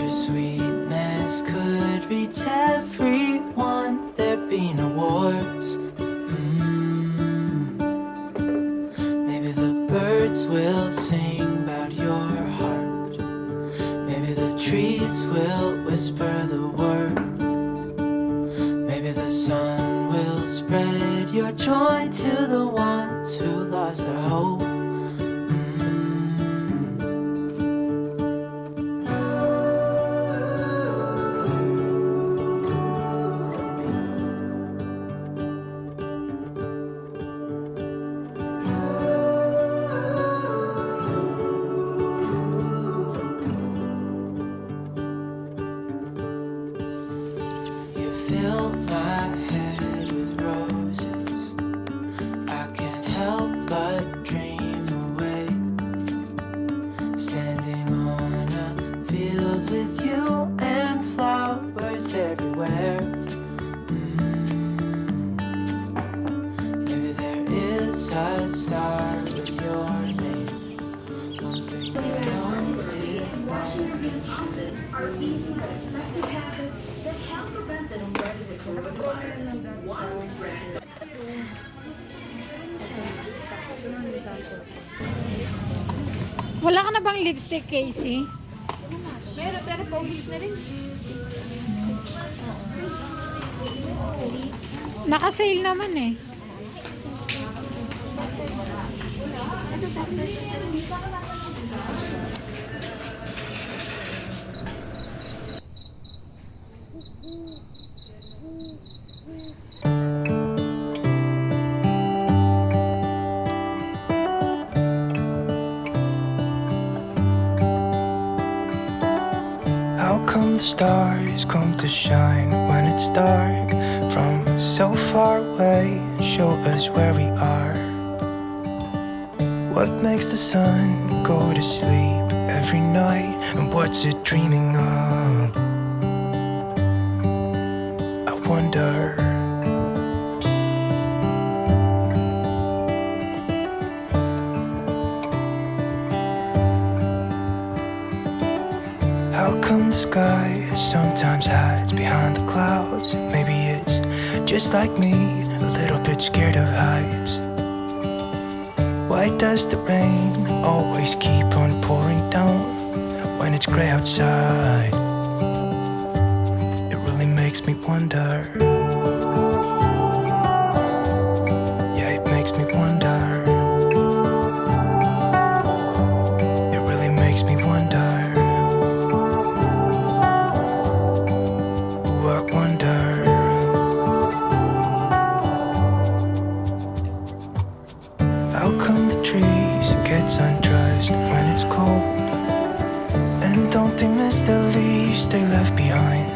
your sweetness could reach everyone, there'd be no wars. Maybe the birds will sing about your heart. Maybe the trees will whisper the word. Maybe the sun will spread your joy to the ones who lost their hope. Fill my head with roses. I can't help but dream away. Standing on a field with you and flowers everywhere. Maybe there is a star with your name. One thing I know is that are easy but effective habits that help prevent the spread of the coronavirus. One brand. Wala ka na bang lipstick, Casey? Meron, pero pogis na rin. Naka-sale naman eh. How come the stars come to shine when it's dark from so far away and show us where we are? What makes the sun go to sleep every night, and what's it dreaming of? I wonder. How come the sky sometimes hides behind the clouds? Maybe it's just like me, a little bit scared of heights. Why does the rain always keep on pouring down when it's gray outside? It really makes me wonder. Yeah, it makes me wonder. It really makes me wonder. I wonder. How come the trees get undressed when it's cold? And don't they miss the leaves they left behind?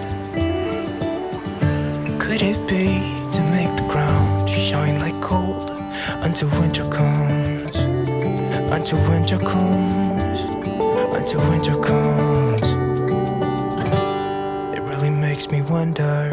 Could it be to make the ground shine like gold until winter comes? Until winter comes. Until winter comes. Makes me wonder.